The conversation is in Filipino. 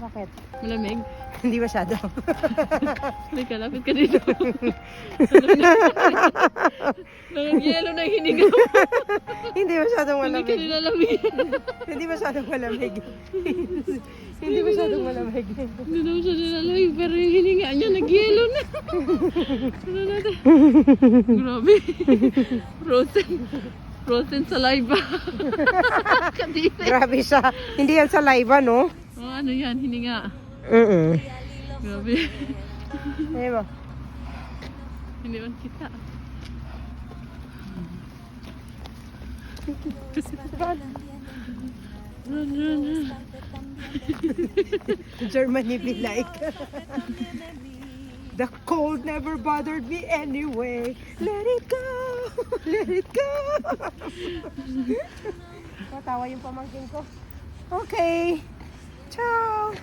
Bakit? Malamig. Hindi masyado. Teka, lapit ka dito. Nangyelo na yung hininga mo. Hindi masyadong Hindi ka malamig. nilalamig. Hindi masyadong malamig. Hindi masyadong malamig. Hindi naman siya nilalamig, pero yung hininga niya nagyelo na. Ano natin? Grabe. Frozen saliva. Kadiri. Grabe siya. Hindi yan saliva, no? Oh, ano yan? Hininga. Grabe. Ayun mo. Hindi man kita. Run, run, run. Germany be like. The cold never bothered me anyway. Let it go. Let it go. Matawa yung pamangkin ko. Okay. Ciao.